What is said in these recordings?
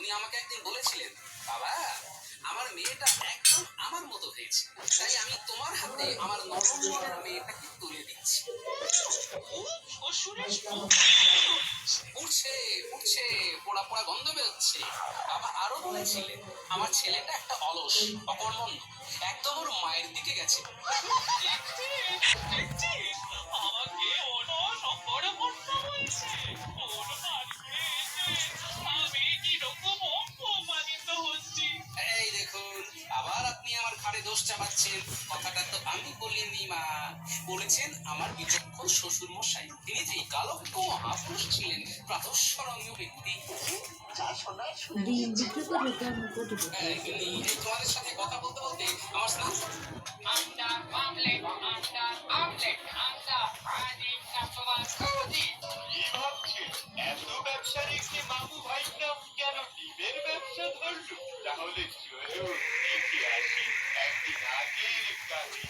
উনি আমাকে একদিন বলেছিলেন, বাবা আমার মেয়েটা একদম আমার মতো হয়েছে, তাই আমি তোমার হাতে আমার নরম মনের মেয়েটাকে তুলে দিচ্ছি। উঠছে উঠছে, পোড়া পোড়া গন্ধ বেরোচ্ছে। বাবা আরো বলেছিলেন, আমার ছেলেটা একটা অলস, অকর্মণ্য, একদম ওর মায়ের দিকে গেছে। আমাকে অলস অকর্মণ্য বলছে। ওর বাড়ি আমি কিরকম অপমানিত হচ্ছি। এই দেখুন, আবার আপনি আমার ঘাড়ে দোষ চাপাচ্ছেন। কথাটা তো আমি বলিনি মা, বলেছেন আমার বিচক্ষণ শ্বশুর মশাই। তিনি যে কালজ্ঞ মহাপুরুষ ছিলেন, প্রাতঃস্মরণীয় ব্যক্তি। তোমাদের সাথে কথা বলতে বলতে আমার স্নান এত ব্যবসার একটি মামু ভাই নাম কেন ডিমের ব্যবসা ধরল? তাহলে চলো দেখে আসি একদিন আগের কাহিনী।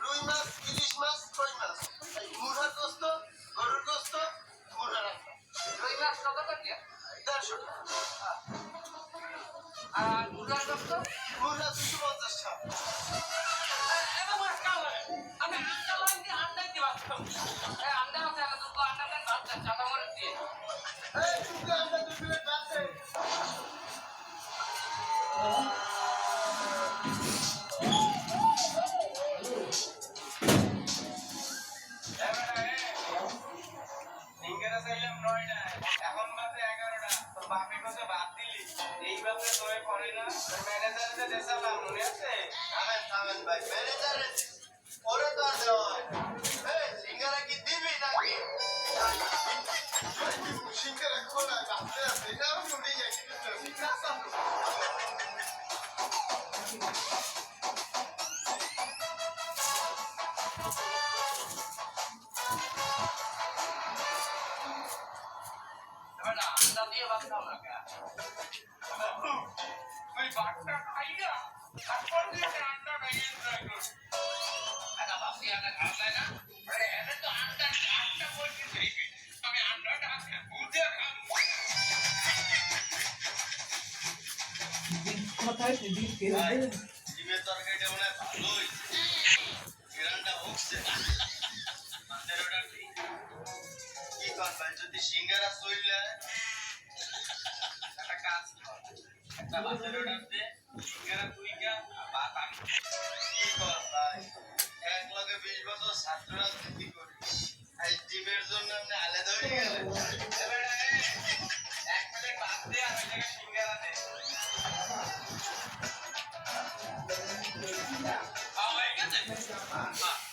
রুই মাছ, ইলিশ মাছ, কই মাছ, মুরহার গোস্ত, গরুর গোস্ত, মুরহার রান্না। রুই মাছ কত টাকা? 150 টাকা। আর মুরহার গোস্ত? মুরহা 250 টাকা। এখন বাজে 11টা, তোর বাপে কত বাদ দিলি? এই বাপে তোয়ে করে না, তোর ম্যানেজারে দেশালাম মনে আছে? থামেন ভাই, ম্যানেজারে ওরে তো আর দেওয়া হয় না। সিঙ্গারা কি দিবি নাকি? সিঙ্গারা খোলা আছে, এটা আমি শুনে যাই। ডিমের তরকারিটা মনে হয় ভালোই, ঘেরানটা উঠছে। কি কর ভাই, যদি সিঙ্গারা চইলে একটা কাজ কর, একটা বাজার অর্ডার দে, সিঙ্গারা তুই গা ভাত আমি। কি কর ভাই, এক লগে 20 বছর ছাত্র রাজনীতি করি, এই ডিমের জন্য আপনি আলাদা হয়ে গেলেন। এক প্লেট ভাত দে আর ওই জায়গায় সিঙ্গারা দে।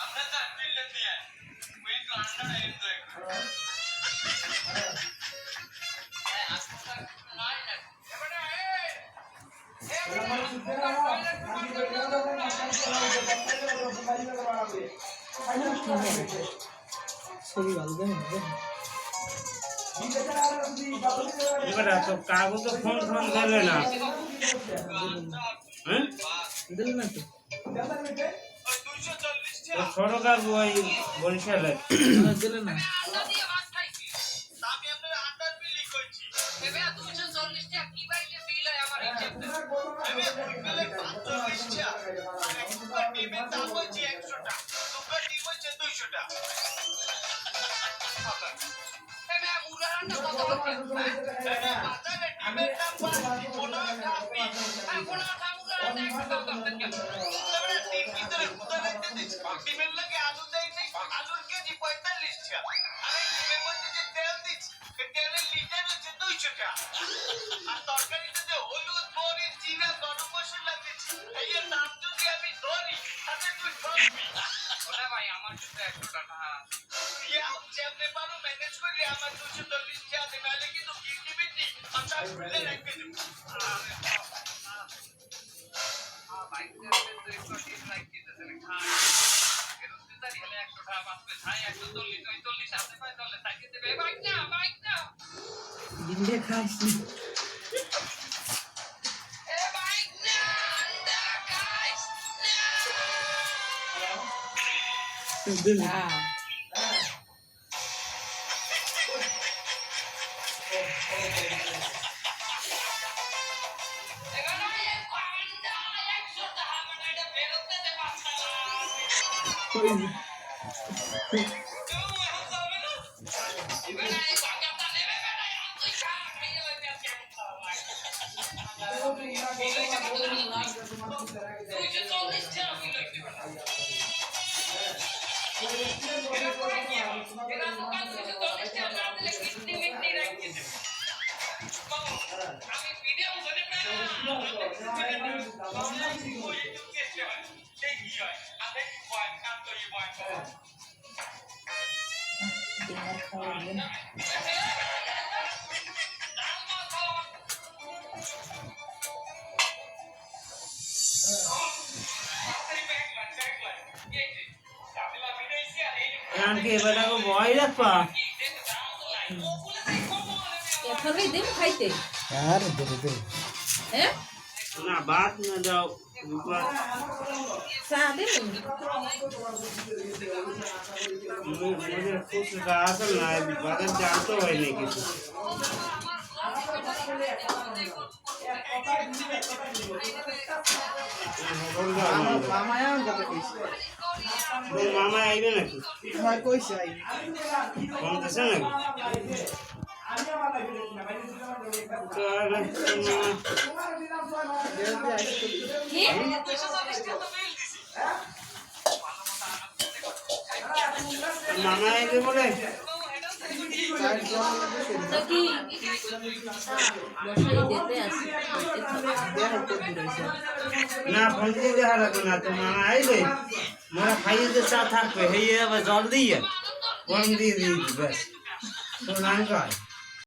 আমরা চার প্লেট দিয়ে ওই একটু আন্ডাটা এনজয় করি। কাগজ তো ফোন দিলে না, দিল না তো ছোট কাগজ ওই বরিশালে দিলে না। ডিমের লাগে আলু দেয় নাই, আলুর কেজি 45 টাকা। আরে ডিমের মধ্যে যে তেল দিচ্ছি, তেলের লিটার হচ্ছে 200 টাকা। আর তরকারিতে যে হলুদ, মরিচ, জিরা, গরম মশলা দিচ্ছি, এর দাম যদি আমি ধরি তাহলে তুই ঠকবি। ওটা ভাই আমার কাছে 100 টাকা। যেমনি পারো ম্যানেজ করে আমার 240 টাকা দে, নাহলে কিন্তু কিডনি আচ্ছা খুলে রেখে দেব। বাইক জিন্দে খাইছি ডিনার খাওয়াবেন কারণ কি এবার আগো ভয় রাখবা এখনই দিন খাইতে আর ধরে দে হ্যাঁ না বাদ না যাও রূপা চা দিন मुझे कुछ रहा था ना बादल जानते हो नहीं किसी मामा आई ना कि হয় কইছে আই कौन कैसे ना কি मामा आई थे बोले তো কি বসাই দিতে আসি ना फोन दे दे हरा तो ना तो मामा आई ले मेरा खाइए तो साथ हाथ पे है ये अब जल्दी है कौन दी दी बस तो नाम का